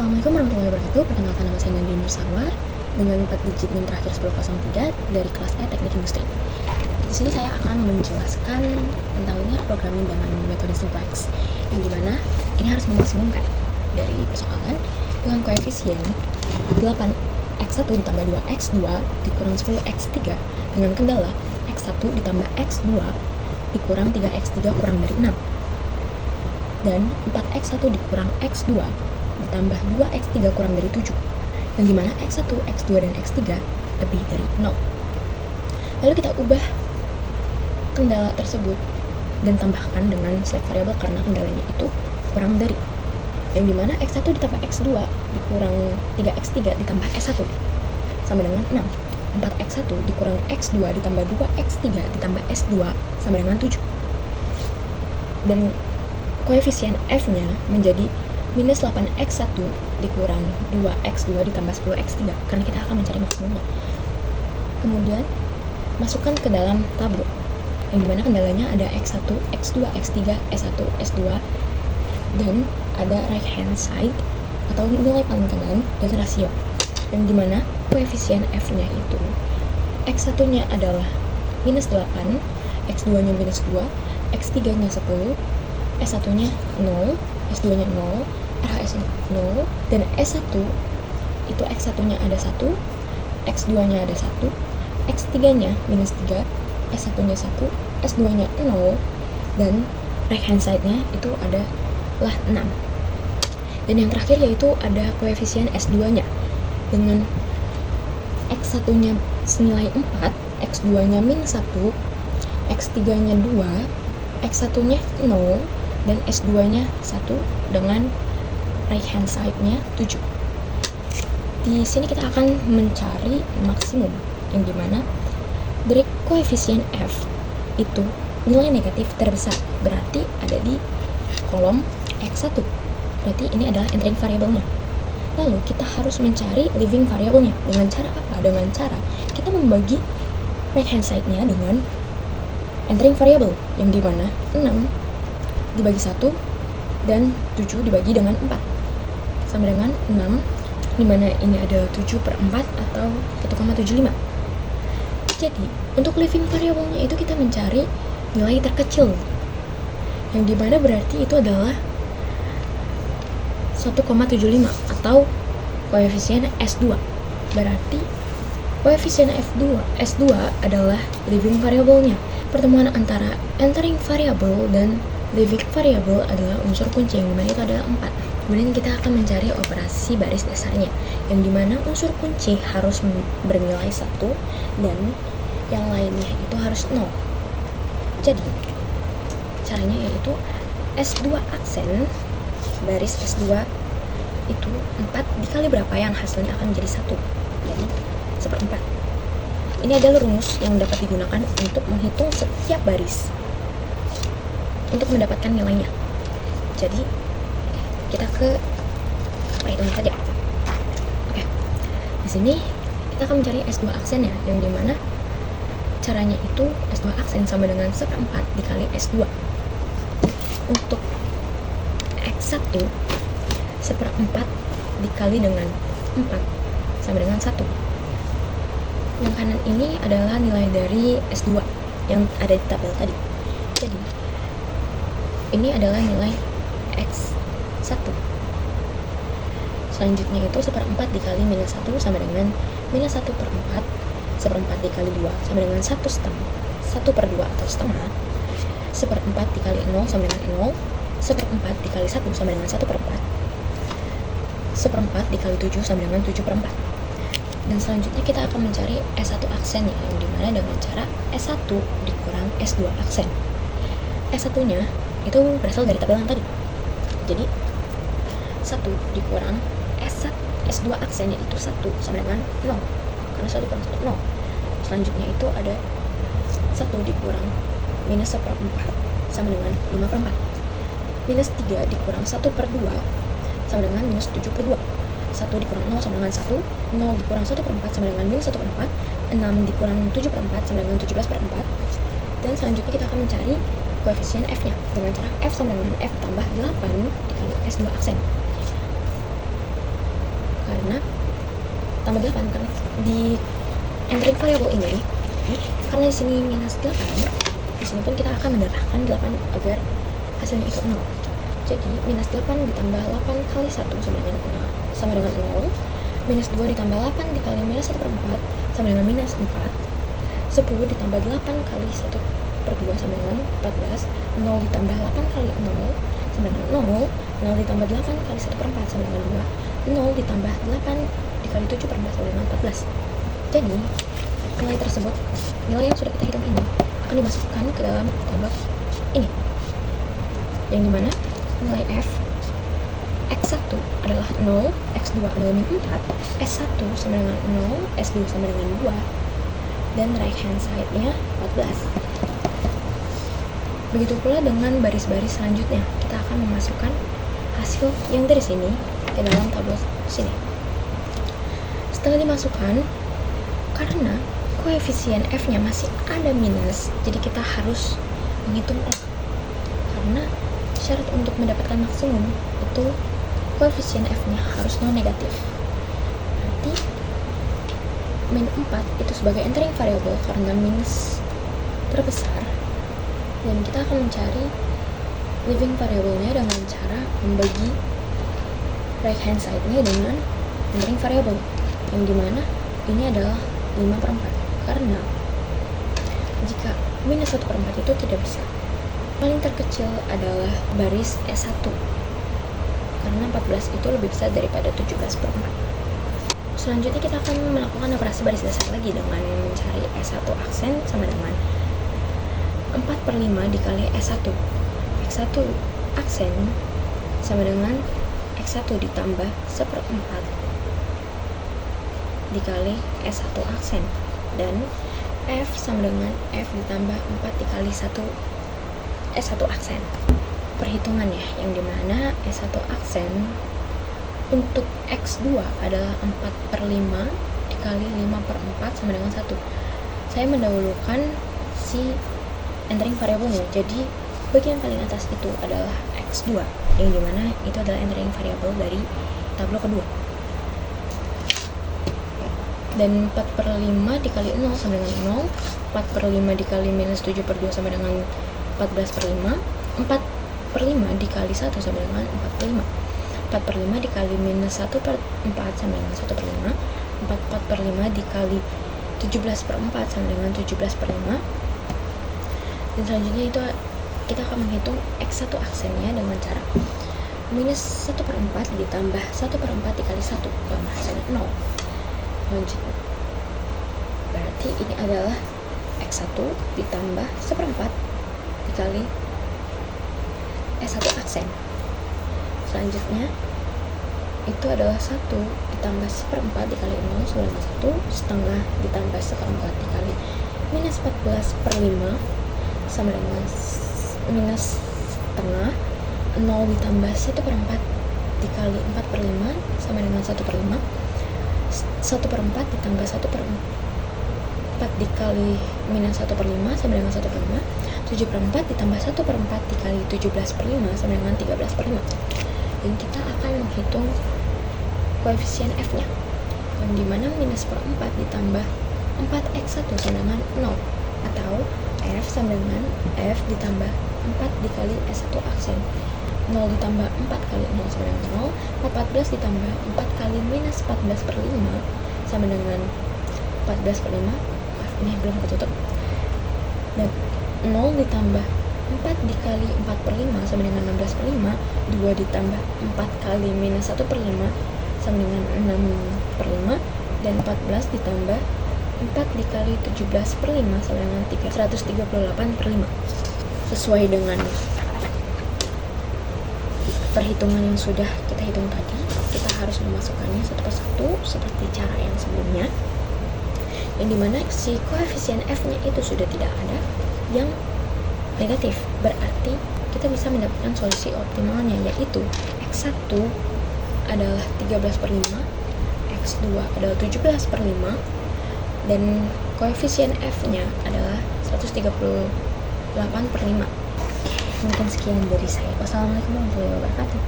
Assalamualaikum warahmatullahi wabarakatuh. Perkenalkan, nama saya Nandini Nursawar dengan 4 digit NIM terakhir 1003 dari kelas E Teknik Industri. Di sini saya akan menjelaskan tentang linear programming dengan metode simplex, yang dimana ini harus memaksimumkan dari persoalan dengan koefisien 8x1 ditambah 2x2 dikurang 10x3 dengan kendala x1 ditambah x2 dikurang 3x3 kurang dari 6, dan 4x1 dikurang x2 ditambah 2x3 kurang dari 7, yang dimana x1, x2, dan x3 lebih dari 0. Lalu kita ubah kendala tersebut dan tambahkan dengan select variable karena kendalanya itu kurang dari, yang dimana x1 ditambah x2 dikurang 3x3 ditambah s1 sama dengan 6. 4x1 dikurang x2 ditambah 2x3 ditambah s2 sama dengan 7. Dan koefisien f-nya menjadi minus 8x1 dikurang 2x2 ditambah 10x3 karena kita akan mencari maksimumnya. Kemudian masukkan ke dalam tabel, yang dimana kendalanya ada x1, x2, x3, s1, s2, dan ada right hand side atau nilai paling kanan dan rasio, yang dimana koefisien f-nya itu x1 nya adalah minus 8, x2 nya minus 2, x3 nya 10, s1 nya 0, S2 nya 0, RHS nya 0, dan S1 itu X1 nya ada 1, X2 nya ada 1, X3 nya minus 3, S1 nya 1, S2 nya 0, dan right hand side nya itu adalah 6. Dan yang terakhir yaitu ada koefisien S2 nya dengan X1 nya senilai 4, X2 nya minus 1, X3 nya 2, X1 nya 0, dan S2-nya 1 dengan right hand side-nya 7. Di sini kita akan mencari maksimum, yang dimana dari koefisien F itu nilai negatif terbesar, berarti ada di kolom X1. Berarti ini adalah entering variabelnya. Lalu kita harus mencari leaving variabelnya. Dengan cara apa? Dengan cara kita membagi right hand side-nya dengan entering variable, yang dimana 6 dibagi 1 dan 7 dibagi dengan 4 sama dengan 6, dimana ini ada 7 per 4 atau 1,75. Jadi untuk leaving variabelnya itu kita mencari nilai terkecil, yang dimana berarti itu adalah 1,75 atau koefisien S2. Berarti koefisien S2 adalah leaving variabelnya. Pertemuan antara entering variable dan leaving variable adalah unsur kunci, yang dimana itu adalah 4. Kemudian kita akan mencari operasi baris dasarnya, yang dimana unsur kunci harus bernilai 1 dan yang lainnya itu harus 0. Jadi caranya yaitu S2 aksen baris S2 itu 4 dikali berapa, yang hasilnya akan menjadi 1, jadi 1/4. Ini adalah rumus yang dapat digunakan untuk menghitung setiap baris untuk mendapatkan nilainya. Jadi kita ke perhitungan saja. Oke. Di sini kita akan mencari S2 aksen ya, yang dimana caranya itu S2 aksen sama dengan 1/4 dikali S2. Untuk X1 1/4 dikali dengan 4 sama dengan 1. Yang kanan ini adalah nilai dari S2 yang ada di tabel tadi. Jadi ini adalah nilai X1. Selanjutnya itu 1/4 dikali minus 1 sama dengan minus 1/4. 1/4 dikali 2 sama dengan 1/2. 1/2 atau setengah. 1/4 dikali 0 sama dengan 0. 1/4 dikali 1 sama dengan 1/4. 1/4 dikali 7 sama dengan 7/4. Dan selanjutnya kita akan mencari S1 aksen ya, yang dimana dengan cara S1 dikurang S2 aksen. S1 nya itu berasal dari tabel yang tadi. Jadi 1 dikurang S2 aksennya itu 1 sama dengan 0, karena 1 dikurang 1 0. Selanjutnya itu ada 1 dikurang minus 1/4 sama dengan 5/4. Minus 3 dikurang 1/2 sama dengan minus 7/2. 1 dikurang 0 sama dengan 1, 0 dikurang 1/4 sama dengan minus 1/4, 6 dikurang 7/4 sama dengan 17/4. Dan selanjutnya kita akan mencari koefisien F-nya dengan cara F sama dengan F tambah 8 dikali S2 aksen. tambah 8 karena di entering variable ini karena di sini minus 8, di sini pun kita akan mendatangkan 8 agar hasilnya itu 0. Jadi minus 8 ditambah 8 kali 1 sama dengan 0. Minus 2 ditambah 8 dikali minus 1 per 4 sama dengan minus 4. 10 ditambah 8 kali 1 per 2 sama dengan 14. 0 ditambah 8 kali 0 sama dengan 0. 0 ditambah 8 kali 1 per 4 sama dengan 2. 0 ditambah 8 dikali 7 per 4 sama dengan 14. Jadi nilai tersebut, nilai yang sudah kita hitung ini akan dimasukkan ke dalam tabel ini, yang dimana nilai f x1 adalah 0, x2 adalah min 4, s1 sama dengan 0, s2 sama dengan 2, dan right hand side-nya 14. Begitu pula dengan baris-baris selanjutnya, kita akan memasukkan hasil yang dari sini ke dalam tabel sini. Setelah dimasukkan, karena koefisien f-nya masih ada minus, jadi kita harus menghitung f. Karena syarat untuk mendapatkan maksimum itu koefisien f-nya harus non negatif. Berarti min 4 itu sebagai entering variable karena minus terbesar, dan kita akan mencari leaving variable-nya dengan cara membagi right hand side-nya dengan entering variable, yang dimana ini adalah 5 per 4. Karena jika minus 1 per 4 itu tidak bisa, paling terkecil adalah baris S1, karena 14 itu lebih besar daripada 17 per 4. Selanjutnya kita akan melakukan operasi baris dasar lagi dengan mencari S1 aksen sama dengan 4 per 5 dikali S1. X1 aksen sama dengan X1 ditambah 1/4 dikali S1 aksen, dan F sama dengan F ditambah 4 dikali 1 S1 aksen. Perhitungannya yang dimana S1 aksen untuk X2 adalah 4 per 5 dikali 5 per 4 sama dengan 1. Saya mendahulukan si entering variabelnya, jadi bagian paling atas itu adalah X2, yang dimana itu adalah entering variabel dari tabel kedua. Dan 4 per 5 dikali 0 sama dengan 0. 4 per 5 dikali minus 7 per 2 sama dengan 14 per 5. 4 per 5 dikali 1 sama dengan 4 per 5. 4 per 5 dikali minus 1 per 4 sama dengan 1 per 5. 4 per 5 dikali 17 per 4 sama dengan 17 per 5. Dan selanjutnya itu kita akan menghitung X1 aksennya dengan cara minus 1 per 4 ditambah 1 per 4 dikali 1, yang hasilnya 0. Lanjut, berarti ini adalah X1 ditambah 1/4 dikali S1 aksen. Selanjutnya itu adalah 1 ditambah 1/4 dikali 0 sama dengan 1, setengah ditambah 1/4 dikali minus 14 per 5 sama dengan minus setengah. 0 ditambah 1/4 dikali 4 per 5 sama dengan 1 per 5. 1/4 ditambah 1 per 4 dikali minus 1 per 5 sama dengan 1 per 5. 7/4 ditambah 1 per 4 dikali 17 per 5 sama dengan 13 per 5. Dan kita akan menghitung koefisien F-nya, yang dimana minus per 4 ditambah 4x1 sama dengan 0, atau F sama dengan F ditambah 4 dikali S1 aksen. 0 ditambah 4 kali 0 sama dengan 0. 14 ditambah 4 kali minus 14 per 5 sama dengan 14 per 5. Maaf, ini belum ketutup. Dan 0 ditambah 4 dikali 4 per 5 sama dengan 16 per 5. 2 ditambah 4 kali minus 1 per 5 sama dengan 6 per 5. Dan 14 ditambah 4 dikali 17 per 5 sama dengan 138 per 5. Sesuai dengan perhitungan yang sudah kita hitung tadi, kita harus memasukkannya satu persatu seperti cara yang sebelumnya, yang dimana si koefisien F-nya itu sudah tidak ada yang negatif. Berarti kita bisa mendapatkan solusi optimalnya, yaitu X1 adalah 13 per 5, X2 adalah 17 per 5, dan koefisien F-nya adalah 138 per 5. Mungkin sekian dari saya. Wassalamualaikum warahmatullahi wabarakatuh.